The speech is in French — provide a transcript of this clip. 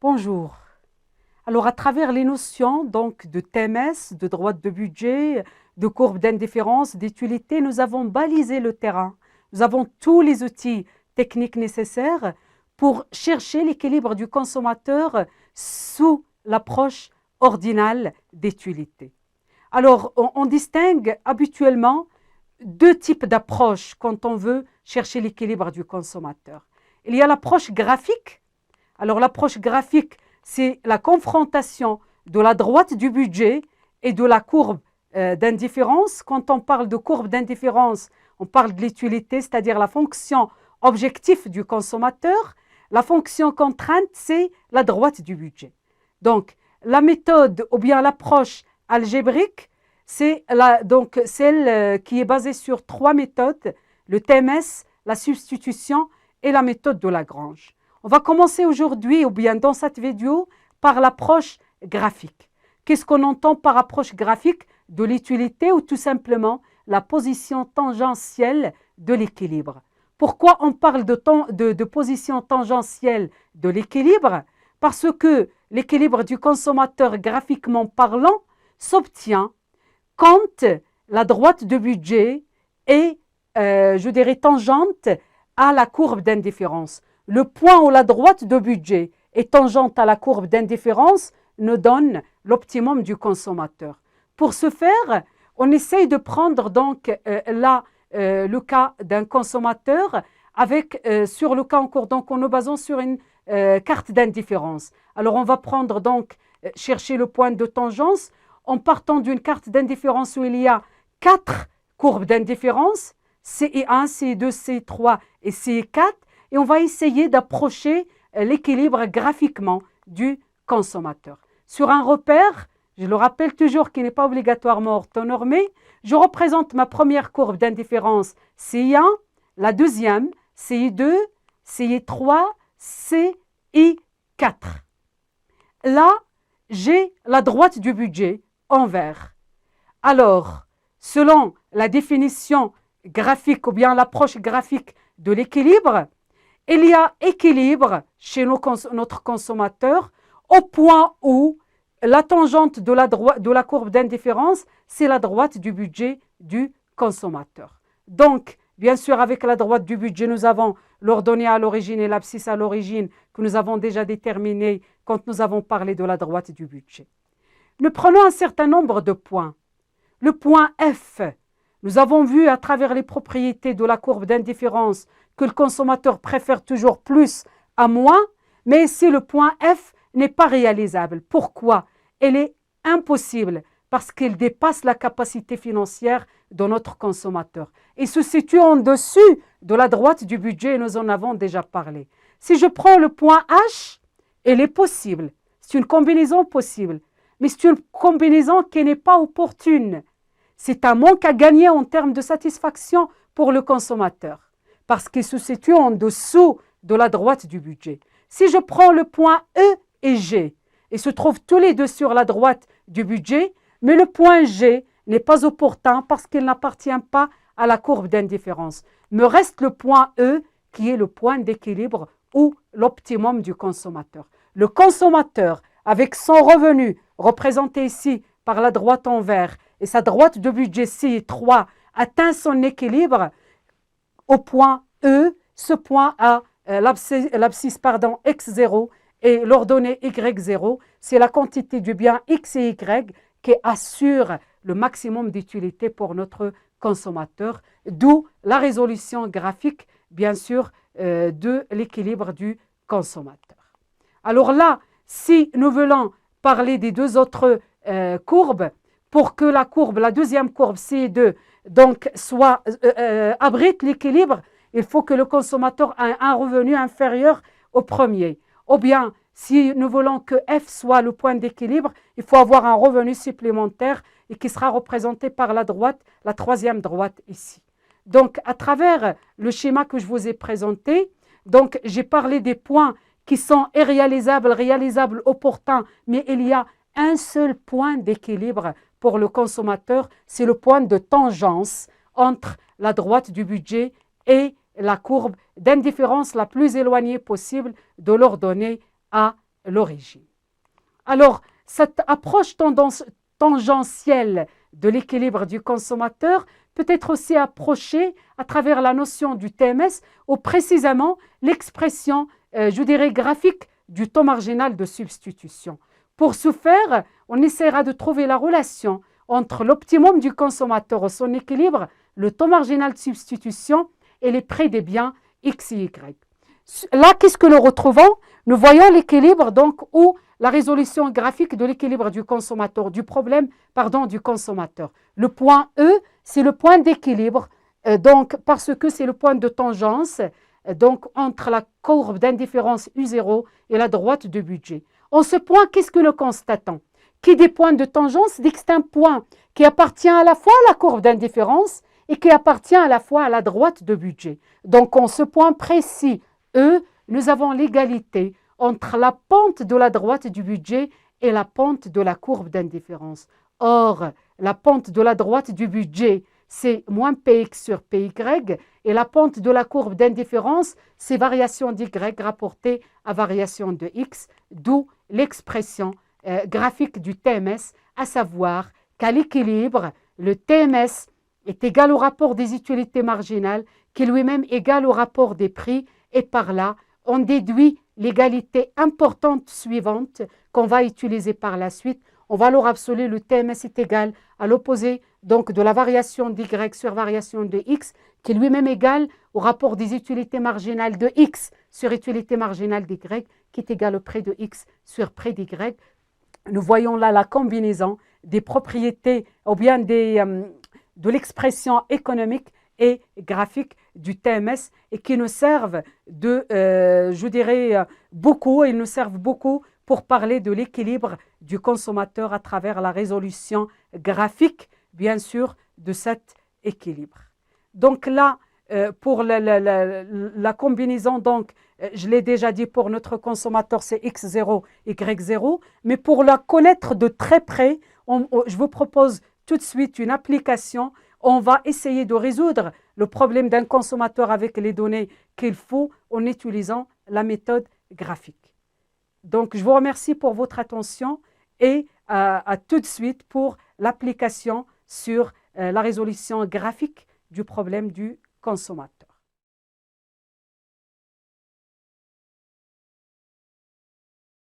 Bonjour. Alors, à travers les notions donc de TMS, de droite de budget, de courbe d'indifférence, d'utilité, nous avons balisé le terrain. Nous avons tous les outils techniques nécessaires pour chercher l'équilibre du consommateur sous l'approche ordinale d'utilité. Alors, on distingue habituellement deux types d'approches quand on veut chercher l'équilibre du consommateur. Il y a l'approche graphique. Alors, l'approche graphique, c'est la confrontation de la droite du budget et de la courbe d'indifférence. Quand on parle de courbe d'indifférence, on parle de l'utilité, c'est-à-dire la fonction objectif du consommateur. La fonction contrainte, c'est la droite du budget. Donc, la méthode ou bien l'approche algébrique, c'est donc celle qui est basée sur trois méthodes, le TMS, la substitution et la méthode de Lagrange. On va commencer aujourd'hui, ou bien dans cette vidéo, par l'approche graphique. Qu'est-ce qu'on entend par approche graphique? De l'utilité ou tout simplement la position tangentielle de l'équilibre. Pourquoi on parle de position tangentielle de l'équilibre? Parce que l'équilibre du consommateur graphiquement parlant s'obtient quand la droite de budget est, je dirais, tangente à la courbe d'indifférence. Le point où la droite de budget est tangente à la courbe d'indifférence nous donne l'optimum du consommateur. Pour ce faire, on essaye de prendre donc le cas d'un consommateur avec, sur le cas en cours, donc en nous basant sur une carte d'indifférence. Alors on va prendre donc, chercher le point de tangence en partant d'une carte d'indifférence où il y a 4 courbes d'indifférence, CI1, CI2, CI3 et CI4, et on va essayer d'approcher l'équilibre graphiquement du consommateur. Sur un repère, je le rappelle toujours qui n'est pas obligatoirement orthonormé, je représente ma première courbe d'indifférence CI1, la deuxième CI2, CI3, CI4. Là, j'ai la droite du budget en vert. Alors, selon la définition graphique ou bien l'approche graphique de l'équilibre, il y a équilibre chez notre consommateur au point où la tangente de la courbe d'indifférence, c'est la droite du budget du consommateur. Donc, bien sûr, avec la droite du budget, nous avons l'ordonnée à l'origine et l'abscisse à l'origine que nous avons déjà déterminé quand nous avons parlé de la droite du budget. Nous prenons un certain nombre de points. Le point F, nous avons vu à travers les propriétés de la courbe d'indifférence que le consommateur préfère toujours plus à moins, mais ici le point F n'est pas réalisable. Pourquoi? Elle est impossible parce qu'il dépasse la capacité financière de notre consommateur. Il se situe en dessus de la droite du budget et nous en avons déjà parlé. Si je prends le point H, elle est possible. C'est une combinaison possible, mais c'est une combinaison qui n'est pas opportune. C'est un manque à gagner en termes de satisfaction pour le consommateur parce qu'il se situe en dessous de la droite du budget. Si je prends le point E et G, ils se trouvent tous les deux sur la droite du budget, mais le point G n'est pas opportun parce qu'il n'appartient pas à la courbe d'indifférence. Me reste le point E qui est le point d'équilibre ou l'optimum du consommateur. Le consommateur, avec son revenu représenté ici par la droite en vert et sa droite de budget CI3 atteint son équilibre au point E, ce point a l'abscisse X0 et l'ordonnée Y0, c'est la quantité du bien X et Y qui assure le maximum d'utilité pour notre consommateur, d'où la résolution graphique, bien sûr, de l'équilibre du consommateur. Alors là, si nous voulons parler des deux autres courbes, pour que la deuxième courbe C2, donc, abrite l'équilibre, il faut que le consommateur ait un revenu inférieur au premier. Ou bien, si nous voulons que F soit le point d'équilibre, il faut avoir un revenu supplémentaire et qui sera représenté par la droite, la troisième droite ici. Donc, à travers le schéma que je vous ai présenté, donc j'ai parlé des points qui sont irréalisables, réalisables, opportuns, mais il y a un seul point d'équilibre pour le consommateur, c'est le point de tangence entre la droite du budget et la courbe d'indifférence la plus éloignée possible de l'ordonnée à l'origine. Alors, cette approche tangentielle de l'équilibre du consommateur peut être aussi approchée à travers la notion du TMS ou précisément l'expression, je dirais, graphique du taux marginal de substitution. Pour ce faire, on essaiera de trouver la relation entre l'optimum du consommateur ou son équilibre, le taux marginal de substitution et les prix des biens X et Y. Là, qu'est-ce que nous retrouvons? Nous voyons l'équilibre donc ou la résolution graphique de l'équilibre du consommateur, du consommateur. Le point E, c'est le point d'équilibre, donc parce que c'est le point de tangence donc entre la courbe d'indifférence U0 et la droite de budget. En ce point, qu'est-ce que nous constatons? Qui dit point de tangence dit que c'est un point qui appartient à la fois à la courbe d'indifférence et qui appartient à la fois à la droite de budget. Donc, en ce point précis, E, nous avons l'égalité entre la pente de la droite du budget et la pente de la courbe d'indifférence. Or, la pente de la droite du budget, c'est moins Px sur Py, et la pente de la courbe d'indifférence, c'est variation d'y rapportée à variation de x, d'où l'expression graphique du TMS, à savoir qu'à l'équilibre, le TMS est égal au rapport des utilités marginales, qui est lui-même égal au rapport des prix, et par là, on déduit l'égalité importante suivante qu'on va utiliser par la suite. En valeur absolue, le TMS est égal à l'opposé donc de la variation d'y sur variation de x, qui est lui-même égal au rapport des utilités marginales de x sur utilité marginale d'y, qui est égal au prix de x sur prix d'y. Nous voyons là la combinaison des propriétés ou bien de l'expression économique et graphique du TMS et qui nous servent je dirais, beaucoup, ils nous servent beaucoup pour parler de l'équilibre du consommateur à travers la résolution graphique, bien sûr, de cet équilibre. Donc là, pour la combinaison, donc, je l'ai déjà dit, pour notre consommateur, c'est X0, Y0, mais pour la connaître de très près, je vous propose tout de suite une application. On va essayer de résoudre le problème d'un consommateur avec les données qu'il faut en utilisant la méthode graphique. Donc, je vous remercie pour votre attention et à tout de suite pour l'application sur la résolution graphique du problème du consommateur.